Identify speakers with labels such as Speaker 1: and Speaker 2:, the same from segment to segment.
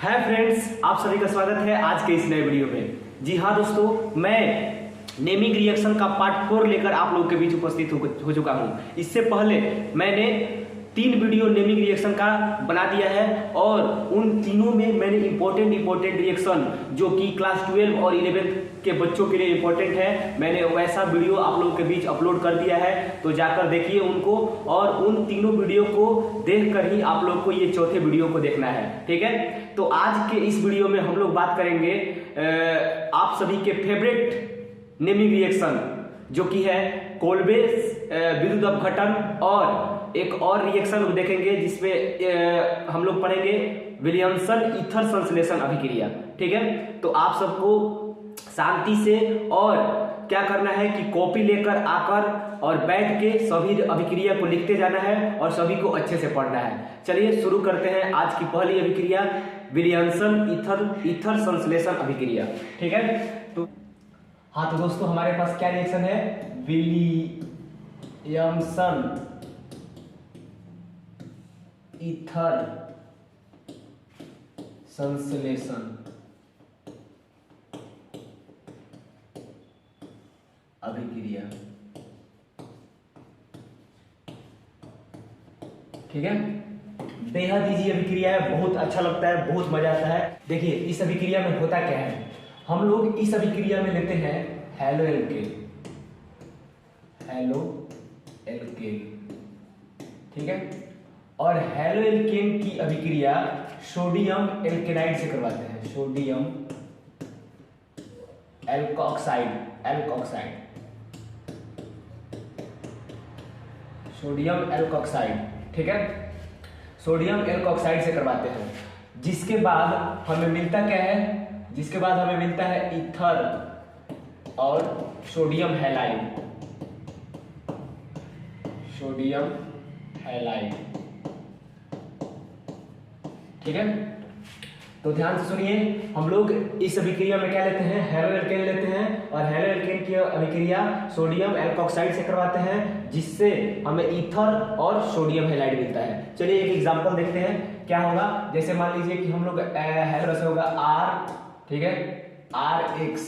Speaker 1: Hi friends, आप सभी का स्वागत है आज के इस नए वीडियो में। जी हाँ दोस्तों, मैं नेमिंग रिएक्शन का पार्ट 4 लेकर आप लोगों के बीच उपस्थित हो चुका हूँ। इससे पहले मैंने 3 वीडियो नेमिंग रिएक्शन का बना दिया है और उन तीनों में मैंने इम्पोर्टेंट रिएक्शन जो कि क्लास 12 और 11 के बच्चों के लिए इम्पोर्टेंट है, मैंने वैसा वीडियो आप लोगों के बीच अपलोड कर दिया है। तो जाकर देखिए उनको, और उन तीनों वीडियो को देखकर ही आप लोग को ये चौथे वीडियो को देखना है, ठीक है। तो आज के इस वीडियो में हम लोग बात करेंगे आप सभी के फेवरेट नेमिंग रिएक्शन जो कि है कोल्बे विद्युत अपघटन, और एक और रिएक्शन देखेंगे जिसमें हम लोग पढ़ेंगे विलियमसन ईथर संश्लेषण अभिक्रिया, ठीक है। तो आप सबको शांति से और क्या करना है कि कॉपी लेकर आकर और बैठ के सभी अभिक्रिया को लिखते जाना है और सभी को अच्छे से पढ़ना है। चलिए शुरू करते हैं आज की पहली अभिक्रिया, विलियमसन ईथर संश्लेषण अभिक्रिया, ठीक है। तो हाँ, तो दोस्तों हमारे पास क्या रिएक्शन है, विलियमसन ईथर संश्लेषण अभिक्रिया, ठीक है। बेहद इजी अभिक्रिया है, बहुत अच्छा लगता है, बहुत मजा आता है। देखिए इस अभिक्रिया में होता क्या है, हम लोग इस अभिक्रिया में लेते हैं हेलो एल्केन, ठीक है। और हेलो एल्केन की अभिक्रिया सोडियम एल्केनाइड से करवाते हैं, सोडियम एल्कोक्साइड, सोडियम एल्कोक्साइड, ठीक है। सोडियम एल्कोक्साइड से करवाते हैं, जिसके बाद हमें मिलता क्या है, जिसके बाद हमें मिलता है ईथर और सोडियम हैलाइड, ठीक है। तो ध्यान से सुनिए, हम लोग इस अभिक्रिया में क्या लेते हैं, हेलो एल्केन लेते हैं, और हेलो एल्केन की अभिक्रिया सोडियम एल्कोक्साइड से करवाते हैं, जिससे हमें ईथर और सोडियम हैलाइड मिलता है। चलिए एक एग्जांपल देखते हैं क्या होगा। जैसे मान लीजिए कि हम लोग हेलो से होगा R, ठीक है, RX,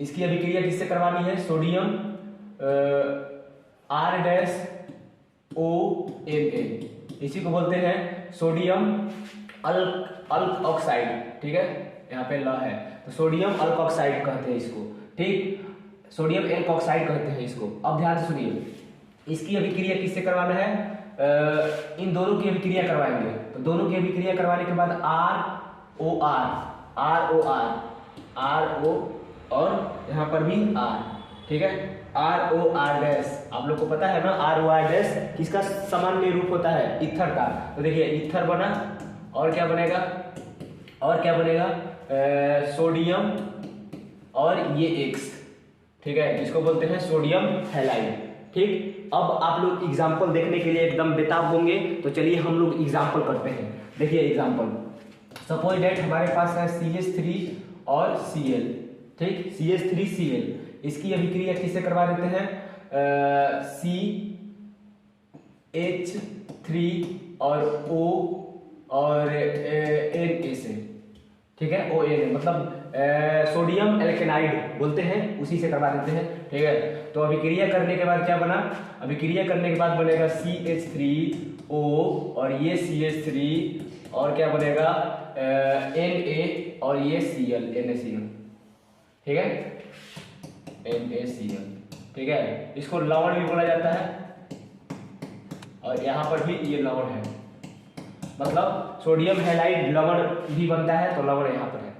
Speaker 1: इसकी अभिक्रिया किससे करवानी है, सोडियम R-ONA, इसी को बोलते हैं सोडियम अल्क ऑक्साइड, ठीक है, यहाँ पे ल है तो सोडियम अल्क ऑक्साइड कहते हैं इसको, ठीक, सोडियम एल्कोक्साइड कहते हैं इसको। अब ध्यान से सुनिए, इसकी अभिक्रिया किससे करवाना है, इन दोनों की अभिक्रिया करवाएंगे। तो दोनों की अभिक्रिया करवाने के बाद RO और यहाँ पर भी R, ठीक है, ROR डैश, आप लोग को पता है ना ROR डैश किसका सामान्य रूप होता है, ईथर का। तो देखिए ईथर बना, और क्या बनेगा, सोडियम और ये X, ठीक है, जिसको बोलते हैं सोडियम हैलाइड, ठीक। अब आप लोग एग्जाम्पल देखने के लिए एकदम बेताब होंगे, तो चलिए हम लोग एग्जाम्पल करते हैं। देखिए एग्जाम्पल, सपोज दैट हमारे पास है CH3 और Cl, ठीक, CH3Cl, इसकी अभिक्रिया किससे करवा देते हैं, CH3 और O और Na से, ठीक है, ONA मतलब सोडियम एल्केनाइड बोलते हैं, उसी से करवा देते हैं, ठीक है। तो अभिक्रिया करने के बाद क्या बना, अभिक्रिया करने के बाद बनेगा CH3O और ये CH3 और क्या बनेगा Na और ये Cl, NaCl, ठीक है, NaCl, ठीक है। इसको लवण भी बोला जाता है, और यहाँ पर भी ये लवण है, मतलब सोडियम हैलाइड लवण भी बनता है, तो लवण यहाँ पर है,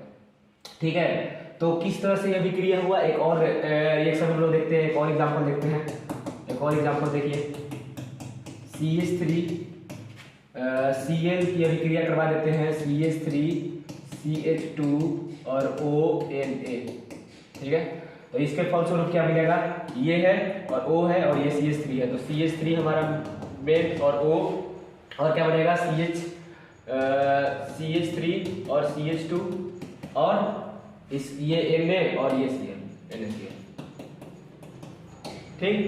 Speaker 1: ठीक है। तो किस तरह से अभिक्रिया हुआ, एक और रिएक्शन हम लोग देखते हैं, एक और एग्जांपल देखते हैं। एक और एग्जांपल देखिए, CH3 Cl की अभिक्रिया करवा देते हैं, CH3 CH2 और ONA, ठीक है। तो इसके फलस्वरूप क्या मिलेगा, ये है और O है और ये CH3 है, तो CH3 हमारा मेन और O, और क्या बनेगा CH3 और CH2 और इस ये Na और ये Cl, NaCl, ठीक।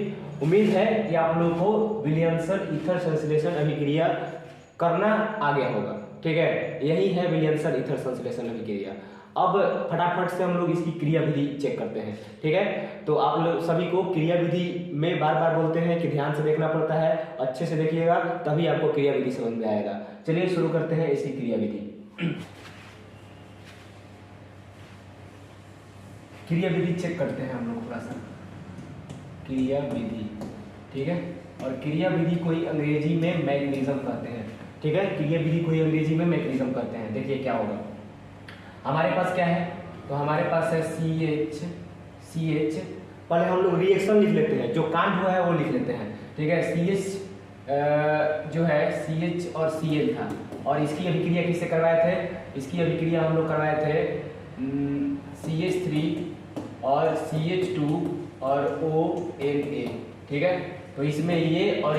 Speaker 1: उम्मीद है कि आप लोगों को विलियमसन ईथर संश्लेषण अभिक्रिया करना आ गया होगा। ठीक है, यही है विलियमसन ईथर संश्लेषण अभिक्रिया। अब फटाफट से हम लोग इसकी क्रिया विधि चेक करते हैं, ठीक है। तो आप लोग सभी को क्रिया विधि में बार बार बोलते हैं कि ध्यान से देखना पड़ता है, अच्छे से देखिएगा तभी आपको क्रिया विधि समझ में आएगा। चलिए शुरू करते हैं इसकी क्रिया विधि। क्रिया विधि चेक करते हैं हम लोग थोड़ा सा, क्रिया विधि, ठीक है। और क्रिया विधि को ही अंग्रेजी में मैकेनिज्म कहते हैं, ठीक है। क्रिया विधि को ही अंग्रेजी में मैकेनिज्म कहते हैं। देखिए क्या होगा, हमारे पास क्या है, तो हमारे पास है CH। पहले हम लोग रिएक्शन लिख लेते हैं, जो कांड हुआ है वो लिख लेते हैं, ठीक है। CH जो है CH और Cl था, और इसकी अभिक्रिया किससे करवाए थे, इसकी अभिक्रिया हम लोग करवाए थे CH3 और CH2 और ONA, ठीक है। तो इसमें ये और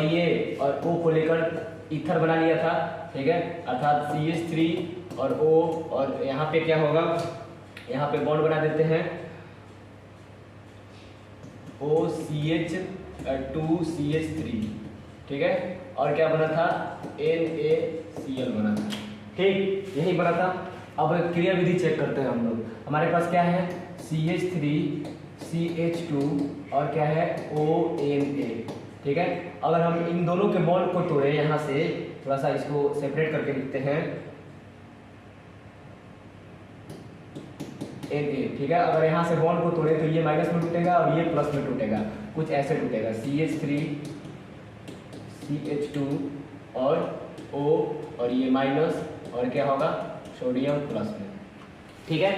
Speaker 1: O को लेकर ईथर बना लिया था, ठीक है। अर्थात CH3 और O, और यहाँ पे क्या होगा, यहाँ पे बॉन्ड बना देते हैं OCH2CH3, ठीक है। और क्या बना था, NaCl बना था, ठीक, यही बना था। अब क्रिया विधि चेक करते हैं हम लोग। हमारे पास क्या है, CH3 CH2 और क्या है ONA, ठीक है। अगर हम इन दोनों के बॉन्ड को तोड़े, यहाँ से थोड़ा सा इसको सेपरेट करके लिखते हैं Na, ठीक है। अगर यहाँ से बॉन्ड को तोड़े तो ये माइनस में टूटेगा और ये प्लस में टूटेगा, कुछ ऐसे टूटेगा, CH3 CH2 और O और ये माइनस, और क्या होगा सोडियम प्लस में, ठीक है।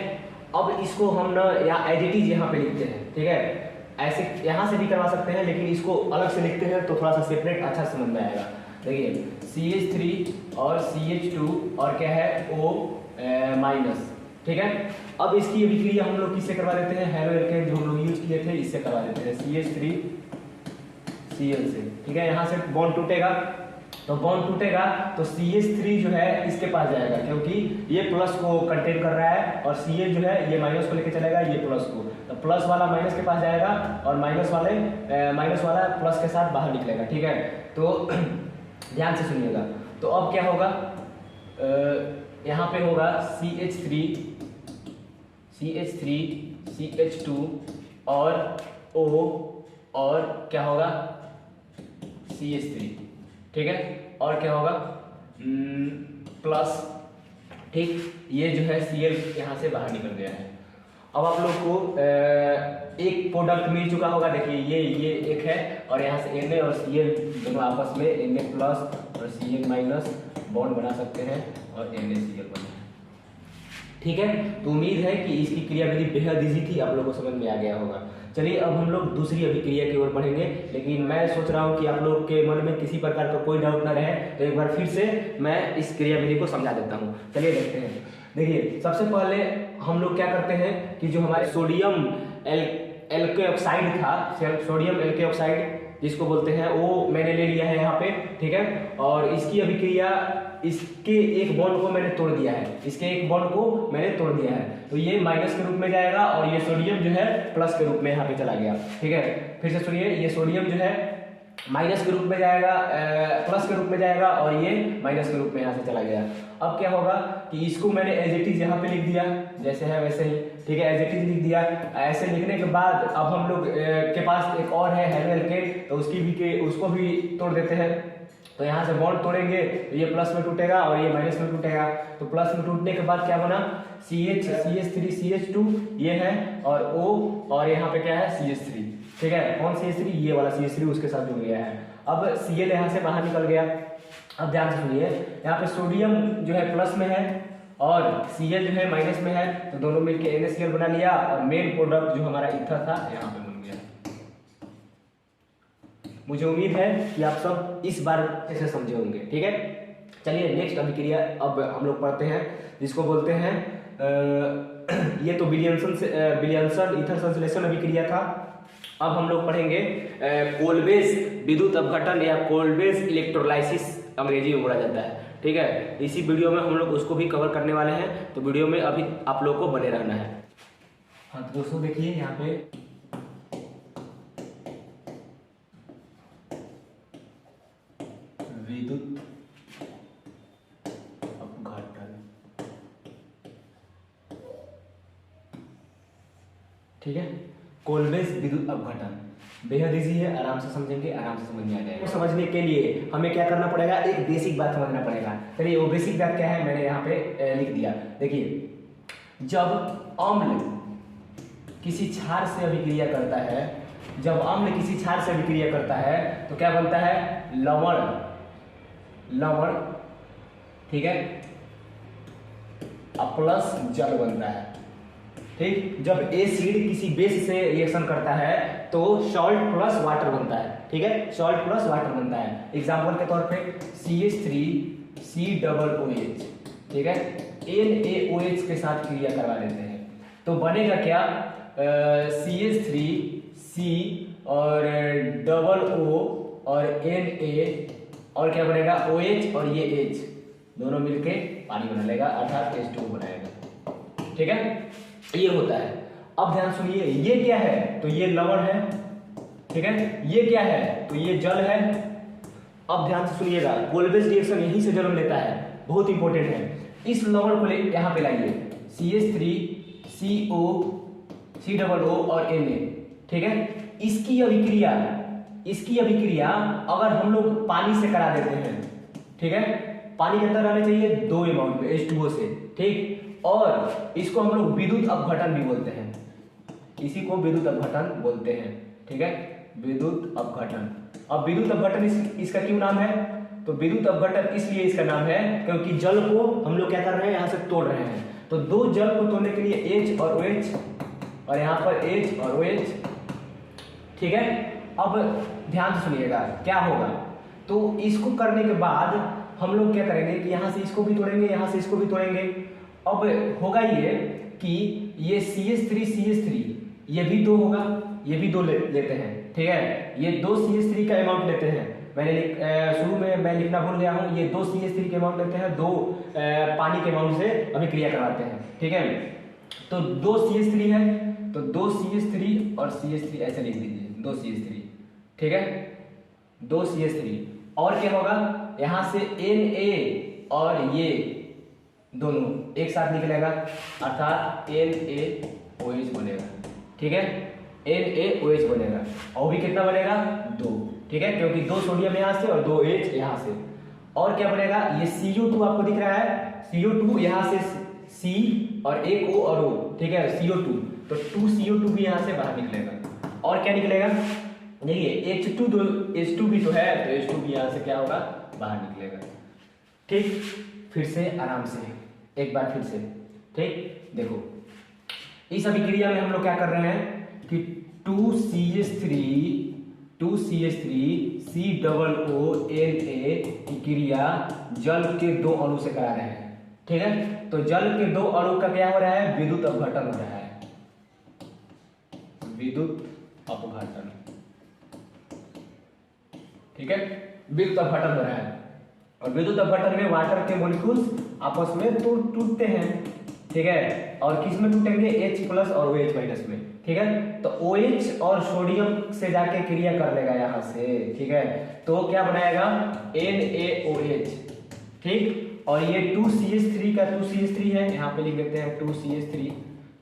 Speaker 1: अब इसको हम ना यहाँ एज इट इज यहाँ पे लिखते हैं, ठीक है। ऐसे यहाँ से भी करवा सकते हैं, लेकिन इसको अलग से लिखते हैं तो थोड़ा सा सेपरेट अच्छा समझ में आएगा। देखिए CH3 और CH2 और क्या है O माइनस, ठीक है। अब इसकी अभिक्रिया हम लोग किससे करवा देते हैं, हेलो एल्केन जो हम लोग यूज किए थे इससे करवा देते हैं, CH3 Cl से, ठीक है। यहाँ से बॉन्ड टूटेगा, तो बॉन्ड टूटेगा तो CH3 जो है इसके पास जाएगा, क्योंकि ये प्लस को कंटेन कर रहा है, और Cl जो है ये माइनस को लेके चलेगा, ये प्लस को, तो प्लस वाला माइनस के पास जाएगा और माइनस वाला प्लस के साथ बाहर निकलेगा, ठीक है। तो ध्यान से सुनिएगा। तो अब क्या होगा, यहाँ पे होगा CH3 CH2 और O और क्या होगा CH3, ठीक है। और क्या होगा प्लस, ठीक, ये जो है Cl यहाँ से बाहर निकल गया है। अब आप लोग को एक प्रोडक्ट मिल चुका होगा, देखिए ये एक है, और यहाँ से Na और Cl दोनों आपस में Na प्लस और Cl माइनस बॉन्ड बना सकते हैं और NaCl बना है, ठीक है। तो उम्मीद है कि इसकी क्रिया विधि बेहद ईजी थी, आप लोगों को समझ में आ गया होगा। चलिए अब हम लोग दूसरी अभिक्रिया की ओर बढ़ेंगे, लेकिन मैं सोच रहा हूँ कि आप लोग के मन में किसी प्रकार का कोई डाउट ना रहे, तो एक बार फिर से मैं इस क्रिया विधि को समझा देता हूँ। चलिए देखते हैं। देखिए सबसे पहले हम लोग क्या करते हैं कि जो हमारे सोडियम एल्के ऑक्साइड था, सोडियम एल्के ऑक्साइड जिसको बोलते हैं, वो मैंने ले लिया है यहाँ पे, ठीक है। और इसकी अभिक्रिया, इसके एक बॉन्ड को मैंने तोड़ दिया है, इसके एक बॉन्ड को मैंने तोड़ दिया है, तो ये माइनस के रूप में जाएगा और ये सोडियम जो है प्लस के रूप में यहाँ पे चला गया, ठीक है। फिर से सुनिए, ये सोडियम जो है माइनस के रूप में जाएगा, प्लस के रूप में जाएगा, और ये माइनस के रूप में यहाँ से चला गया। अब क्या होगा कि इसको मैंने एज इट इज यहाँ पे लिख दिया, जैसे है वैसे ही, ठीक है, एज इट इज लिख दिया। ऐसे लिखने के बाद अब हम लोग के पास एक और है हेलो एल्केन, तो उसको भी तोड़ देते हैं। तो यहाँ से बॉन्ड तोड़ेंगे तो ये प्लस में टूटेगा और ये माइनस में टूटेगा, तो प्लस में टूटने के बाद क्या बना, CH3 CH2 ये है, और O, और यहाँ पे क्या है CH3, ठीक है। कौन CH3, ये वाला CH3 उसके साथ जुड़ गया है। अब Cl यहाँ से बाहर निकल गया। अब ध्यान से सुनिए, यहाँ पे सोडियम जो है प्लस में है और Cl जो है माइनस में है, तो दोनों मिलकर NaCl बना लिया, और मेन प्रोडक्ट जो हमारा ईथर था यहाँ पे बन गया। मुझे उम्मीद है कि आप सब इस बार ऐसे समझे होंगे, ठीक है। चलिए नेक्स्ट अभिक्रिया अब हम लोग पढ़ते हैं, जिसको बोलते हैं ये तो विलियमसन ईथर संश्लेषण अभिक्रिया था। अब हम लोग पढ़ेंगे कोल्बेस विद्युत अपघटन या कोल्बेस इलेक्ट्रोलाइसिस अंग्रेजी में बोला जाता है, ठीक है। इसी वीडियो में हम लोग उसको भी कवर करने वाले हैं, तो वीडियो में अभी आप लोग को बने रहना है। हाँ तो दोस्तों देखिए यहाँ पे विद्युत अपघटन ठीक है। कोलबेस विद्युत अपघटन बेहद इजी है, आराम से समझेंगे, आराम से समझ में आ जाएगा। समझने के लिए हमें क्या करना पड़ेगा, एक बेसिक बात समझना पड़ेगा। चलिए वो बेसिक बात क्या है मैंने यहाँ पे लिख दिया। देखिए, जब अम्ल किसी क्षार से अभिक्रिया करता है, जब अम्ल किसी क्षार से अभिक्रिया करता है तो क्या बनता है, लवण, लवण, ठीक है, प्लस जल बनता है। ठीक, जब एसिड किसी बेस से रिएक्शन करता है तो सॉल्ट प्लस वाटर बनता है। ठीक है, सॉल्ट प्लस वाटर बनता है। एग्जांपल के तौर पे CH3COOH, ठीक है, NaOH के साथ क्रिया करवा लेते हैं तो बनेगा क्या, CH3C और डबल O और Na और क्या बनेगा, OH और ये H दोनों मिलके पानी बना लेगा, अर्थात H2O बनाएगा। ठीक है, ये होता है। अब ध्यान सुनिए, ये क्या है, तो ये लवण है, ठीक है, ये क्या है, तो ये जल है। अब ध्यान से सुनिएगा, कोलबेस रिएक्शन यहीं से जन्म लेता है, बहुत इंपॉर्टेंट है। इस लवण को यहाँ पे लाइए, CH3CO COO और Na, ठीक है, इसकी अभिक्रिया अगर हम लोग पानी से करा देते हैं, ठीक है, पानी के अंदर रहना चाहिए 2 अमाउंट में H2O से, ठीक, और इसको हम लोग विद्युत अपघटन भी बोलते हैं, इसी को विद्युत अपघटन बोलते हैं। ठीक है, विद्युत अपघटन। अब विद्युत अपघटन इसका क्यों नाम है, तो विद्युत अपघटन इसलिए इसका नाम है क्योंकि जल को हम लोग क्या कर रहे हैं, यहाँ से तोड़ रहे हैं। तो दो जल को तोड़ने के लिए H और OH और यहाँ पर H और OH, ठीक है। अब ध्यान से सुनिएगा क्या होगा, तो इसको करने के बाद हम लोग क्या करेंगे कि यहाँ से इसको भी तोड़ेंगे, यहाँ से इसको भी तोड़ेंगे। अब होगा ये कि ये CH3 ये भी 2 होगा, ये भी 2 लेते हैं, ठीक है, ये 2 CH3 का अमाउंट लेते हैं। मैंने शुरू में मैं लिखना भूल गया हूँ, ये 2 CH3 के अमाउंट लेते हैं, 2 पानी के अमाउंट से अभिक्रिया करवाते हैं। ठीक है, तो 2 CH3 है, तो 2 CH3 और CH3 ऐसे लिख दीजिए, 2 CH3, ठीक है, 2 CH3 और क्या होगा, यहाँ से Na और ये दोनों एक साथ निकलेगा, अर्थात NaOH बनेगा। ठीक है, NaOH बनेगा, और भी कितना बनेगा, 2, ठीक है, क्योंकि 2 सोडियम यहाँ से और 2 H यहाँ से। और क्या बनेगा, ये CO2 आपको दिख रहा है, CO2 यहाँ से C और एक O और O, ठीक है, CO2, तो 2 CO2 भी यहाँ से बाहर निकलेगा। और क्या निकलेगा, देखिए H2 भी तो है, तो H2 भी यहाँ से क्या होगा, बाहर निकलेगा। ठीक, फिर से आराम से एक बार फिर से, ठीक, देखो इस अभिक्रिया में हम लोग क्या कर रहे हैं कि 2CH3COO Na की क्रिया जल के 2 अणु से करा रहे हैं। ठीक है, तो जल के 2 अणु का क्या हो रहा है, विद्युत अपघटन हो रहा है, विद्युत अपघटन। ठीक है, विद्युत अपघटन हो रहा है, और विद्युत अपघटन में वाटर के मॉलिक्यूल्स आपस में टूटते हैं। ठीक है, और किस में टूटेंगे, H प्लस और OH माइनस में। ठीक है, तो OH और सोडियम से जाके क्रिया कर लेगा यहाँ से। ठीक है, तो क्या बनाएगा, NaOH। ठीक, और ये 2CH3 का 2CH3 है, यहाँ पे लिख देते हैं 2CH3।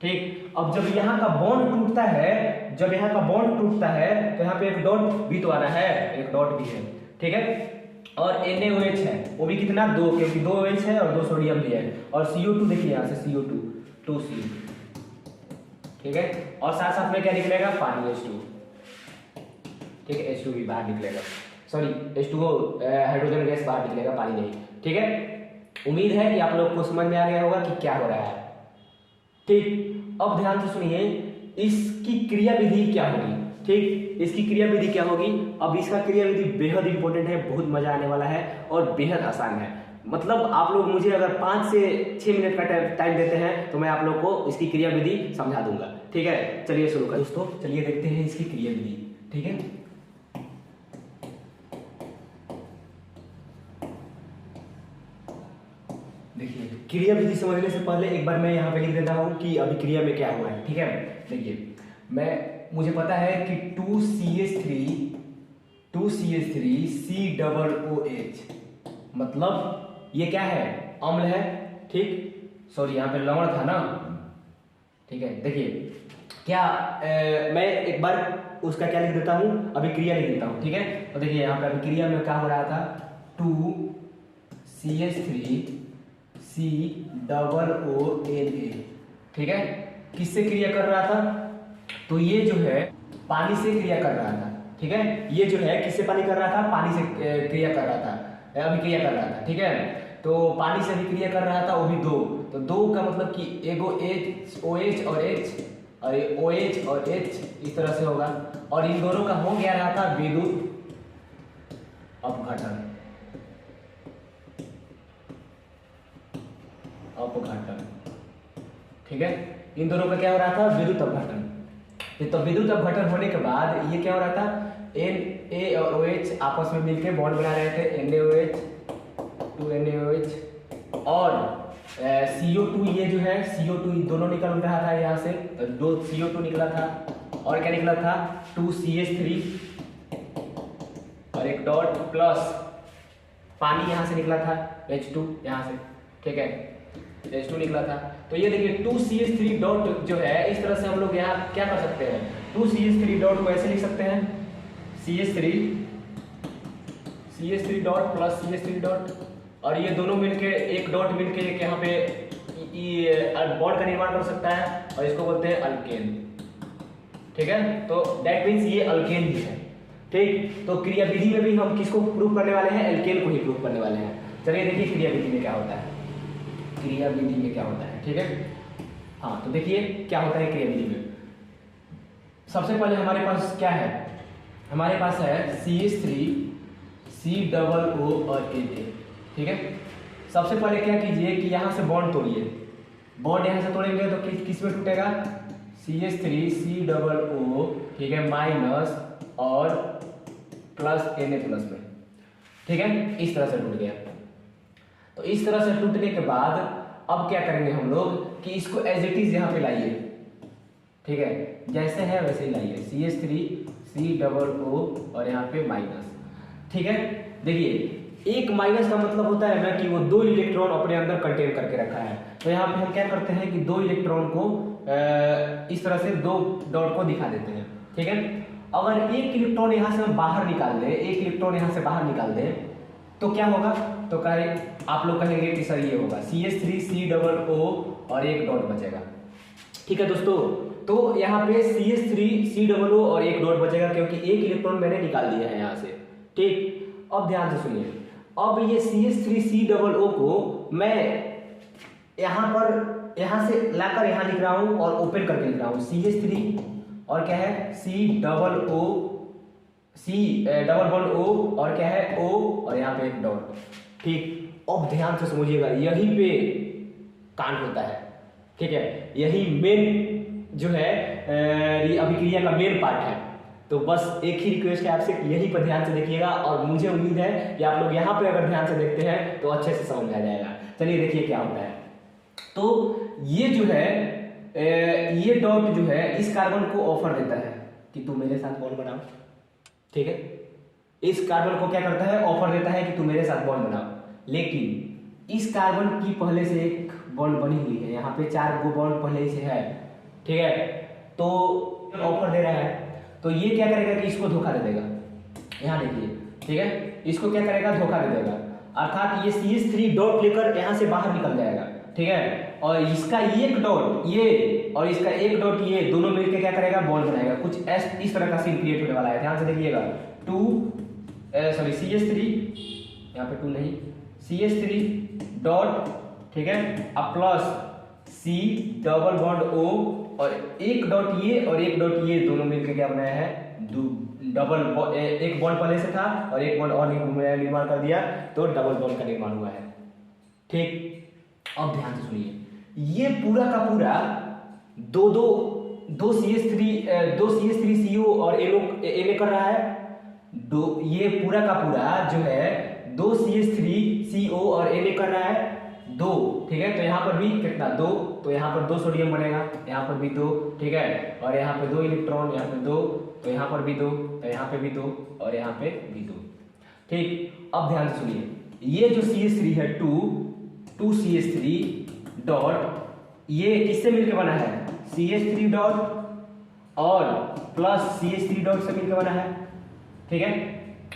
Speaker 1: ठीक, अब जब यहाँ का बॉन्ड टूटता है, जब यहाँ का बॉन्ड टूटता है तो यहाँ पे एक डॉट भी तो आ रहा है, एक डॉट भी है। ठीक है, और NaOH है, वो भी कितना, 2, क्योंकि 2 OH है और 2 सोडियम भी है, और CO2 देखिए यहाँ से CO2 2C। ठीक है, और साथ साथ में क्या निकलेगा, पानी H2। ठीक है, H2 भी बाहर निकलेगा, सॉरी H2O हाइड्रोजन गैस बाहर निकलेगा, पानी नहीं। ठीक है, उम्मीद है कि आप लोग को समझ में आ गया होगा कि क्या हो रहा है। ठीक, अब ध्यान से सुनिए, इसकी क्रिया विधि क्या होगी। ठीक, इसकी क्रिया विधि क्या होगी, अब इसका क्रिया विधि बेहद इंपॉर्टेंट है, बहुत मजा आने वाला है और बेहद आसान है। मतलब आप लोग मुझे अगर 5 से 6 मिनट का टाइम देते हैं तो मैं आप लोग को इसकी क्रिया विधि समझा दूंगा। ठीक है, चलिए शुरू करें दोस्तों, चलिए देखते हैं इसकी क्रिया विधि। ठीक है, देखिए क्रिया विधि समझने से पहले एक बार मैं यहाँ पे लिख देता हूँ कि अभिक्रिया में क्या हुआ है। ठीक है, देखिए मुझे पता है कि 2CH3COOH मतलब ये क्या है, अम्ल है। ठीक, सॉरी यहाँ पे लवण था ना। ठीक है, देखिए क्या मैं एक बार उसका क्या लिख देता हूँ, अभिक्रिया लिख देता हूँ, ठीक है। तो देखिए यहाँ पे अभिक्रिया में क्या हो रहा था, 2CH3COONA, ठीक है। किससे क्रिया कर रहा था, तो ये जो है पानी से क्रिया कर रहा था, ठीक है। ये जो है किससे पानी कर रहा था, पानी से क्रिया कर रहा था, अभिक्रिया कर रहा था, ठीक है। तो पानी से अभिक्रिया कर रहा था, वो भी दो, तो दो का मतलब कि एगो OH और H और OH और H इस तरह से होगा, और इन दोनों का हो गया रहा था विद्युत अपघटन, ठीक है। इन दोनों का क्या हो रहा था, विद्युत अपघटन। तो विद्युत अपघटन होने के बाद ये क्या हो रहा था, Na और OH आपस में मिलकर बॉन्ड बना रहे थे, NaOH 2NaOH, और CO2, ये जो है CO2 दोनों निकल रहा था यहाँ से, तो दो CO2 निकला था, और क्या निकला था 2CH3 और एक डॉट प्लस पानी यहाँ से निकला था H2 यहाँ से, ठीक है, H2 निकला था। तो ये देखिए 2CH3 डॉट जो है इस तरह से हम लोग यहाँ क्या कर सकते हैं, 2CH3 डॉट को ऐसे लिख सकते हैं, CH3 dot plus CH3 dot, और ये दोनों मिलके एक डॉट मिलके एक यहाँ पे बॉन्ड का निर्माण कर सकता है, और इसको बोलते हैं अल्केन, ठीक है। तो दैट मीन्स ये अल्केन भी है, ठीक। तो क्रिया विधि में भी हम किसको प्रूव करने वाले हैं, एल्केन को ही प्रूव करने वाले हैं। चलिए देखिए क्रिया विधि में क्या होता है, क्रिया विधि में क्या होता है, ठीक है। हाँ तो देखिए क्या होता है क्रिया विधि में। सबसे पहले हमारे पास क्या है, हमारे पास है CH3COO और Na, ठीक है। सबसे पहले क्या कीजिए कि यहाँ से बॉन्ड तोड़िए, बॉन्ड यहाँ से तोड़ेंगे तो किस में टूटेगा, CH3COO, ठीक है, माइनस और प्लस Na प्लस में, ठीक है। इस तरह से टूट गया। तो इस तरह से टूटने के बाद अब क्या करेंगे हम लोग कि इसको एज इट इज यहाँ पे लाइए, ठीक है, जैसे है वैसे ही लाइए, CH3COO और यहाँ पे माइनस, ठीक है। देखिए एक माइनस का मतलब होता है ना कि वो दो इलेक्ट्रॉन अपने अंदर कंटेन करके रखा है। तो यहाँ पे हम क्या करते हैं कि दो इलेक्ट्रॉन को इस तरह से दो डॉट को दिखा देते हैं, ठीक है। अगर एक इलेक्ट्रॉन यहाँ से हम बाहर निकाल दें, एक इलेक्ट्रॉन यहाँ से बाहर निकाल दें तो क्या होगा, तो आप लोग कहेंगे कि सर ये होगा CH3COO और एक डॉट बचेगा, ठीक है दोस्तों। तो यहाँ पे CH3COO और एक डॉट बचेगा क्योंकि एक इलेक्ट्रॉन मैंने निकाल दिया है यहाँ से, ठीक। अब ध्यान से सुनिए, अब ये CH3COO को मैं यहाँ से लाकर यहाँ लिख रहा हूँ और ओपन करके लिख रहा हूँ, CH3 और क्या है डबल बॉन्ड O और क्या है O और यहाँ पे एक डॉट, ठीक। अब ध्यान से समझिएगा, यहीं पे कांड होता है, ठीक है, यही मेन जो है अभिक्रिया का मेन पार्ट है। तो बस एक ही रिक्वेस्ट है आपसे, यहीं पर ध्यान से देखिएगा, और मुझे उम्मीद है कि आप लोग यहाँ पे अगर ध्यान से देखते हैं तो अच्छे से समझ में आ जाएगा। चलिए देखिए क्या होता है। तो ये जो है ये डॉट जो है इस कार्बन को ऑफर देता है कि तू मेरे साथ बॉन्ड बनाओ, ठीक है। इस कार्बन को क्या करता है, ऑफर देता है कि तू मेरे साथ बॉन्ड बनाओ, लेकिन इस कार्बन की पहले से एक बॉन्ड बनी हुई है, यहाँ पे 4 गो बॉन्ड पहले से है, ठीक है। तो ऑफर दे रहा है, तो ये क्या करेगा कि इसको धोखा दे देगा, यहाँ देखिए, ठीक है, इसको क्या करेगा, धोखा दे देगा, अर्थात ये CH3 डॉट लेकर यहाँ से बाहर निकल जाएगा, ठीक है। और इसका एक डॉट ये और इसका एक डॉट ये दोनों मिलकर क्या करेगा, बॉन्ड बनाएगा। कुछ इस तरह का सीन क्रिएट होने वाला है, ध्यान से देखिएगा। CH3 यहाँ पे 2 नहीं, CH3 डॉट, ठीक है, अब plus C double bond O और एक डॉट ये और एक डॉट ये दोनों मिलकर क्या बनाया है, डबल एक बॉन्ड पहले से था और एक बॉन्ड और निर्माण कर दिया, तो डबल बॉन्ड का निर्माण हुआ है, ठीक। अब ध्यान से सुनिए, ये पूरा का पूरा दो CH3CO और Na कर रहा है, ये पूरा का पूरा जो है 2 CH3CO और Na कर रहा है, 2, ठीक है। तो यहाँ पर भी कितना, 2, तो यहाँ पर 2 सोडियम बनेगा, यहाँ पर भी 2, ठीक है, और यहाँ पे 2 इलेक्ट्रॉन, यहाँ पे 2, तो यहाँ पर भी 2, तो यहाँ पे भी 2 और यहाँ पे भी 2, ठीक। अब ध्यान से सुनिए, ये जो CH3 है 2 CH3 डॉट, ये किससे मिलकर बना है, CH3 डॉट और प्लस CH3 डॉट से मिलकर बना है, ठीक है।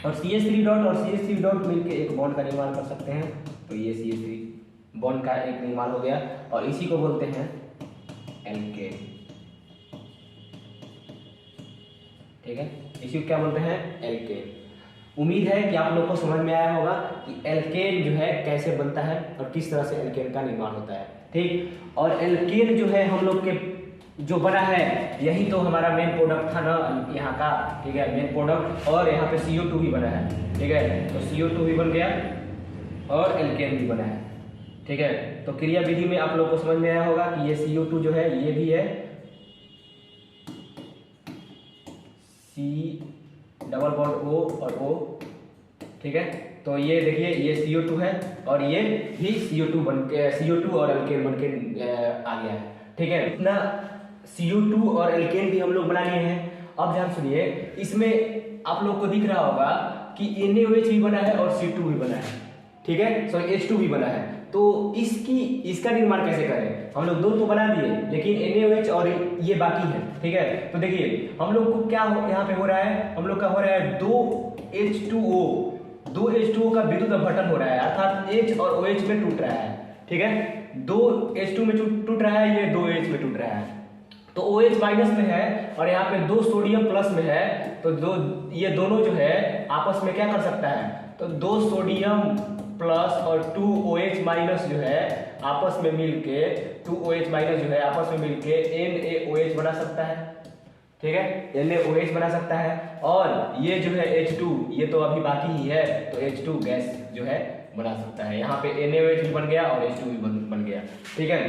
Speaker 1: और CH3 डॉट और CH3 डॉट मिलकर एक बॉन्ड का निर्माण कर सकते हैं। तो ये CH3 बॉन्ड का एक निर्माण हो गया और इसी को बोलते हैं एल्केन, ठीक है। इसी को क्या बोलते हैं? एल्केन। उम्मीद है कि आप लोग को समझ में आया होगा कि एल्केन जो है कैसे बनता है और किस तरह से एल्केन का निर्माण होता है, ठीक। और एल्केन जो है हम लोग के जो बना है यही तो हमारा मेन प्रोडक्ट था ना यहाँ का, ठीक है, मेन प्रोडक्ट। और यहाँ पे CO2 भी बना है, ठीक है। तो CO2 भी बन गया और एल्केन भी बना है, ठीक है। तो क्रिया विधि में आप लोग को समझ में आया होगा कि ये CO2 जो है ये भी है C डबल बॉन्ड O और O, ठीक है। तो ये देखिए ये CO2 है और ये भी CO2 बन के CO2 और एल्केन बन के आ गया है, ठीक है। इतना CO2 और एल्केन भी हम लोग बना लिए हैं। अब ध्यान सुनिए, इसमें आप लोग को दिख रहा होगा कि NaOH भी बना है और C2 भी बना है, ठीक है, सॉरी H2 भी बना है। तो इसका निर्माण कैसे करें? हम लोग दो तो बना दिए लेकिन NaOH और ये बाकी है, ठीक है। तो देखिए हम लोग को क्या यहाँ पे हो रहा है, हम लोग का हो रहा है 2 H2O का विद्युत अपघटन हो रहा है, अर्थात H और OH में टूट रहा है, ठीक है। 2 H2 में टूट रहा है, ये 2 H में टूट रहा है। तो OH माइनस में है और यहाँ पे 2 सोडियम प्लस में है। तो ये दोनों जो है आपस में क्या कर सकता है? तो 2 सोडियम प्लस और 2 OH माइनस जो है आपस में मिलके 2 OH माइनस जो है आपस में मिलके NaOH बना सकता है, ठीक है, NaOH बना सकता है। और ये जो है H2 ये तो अभी बाकी ही है, तो H2 गैस जो है बना सकता है। यहाँ पे NaOH भी बन गया और H2 भी बन गया, ठीक है।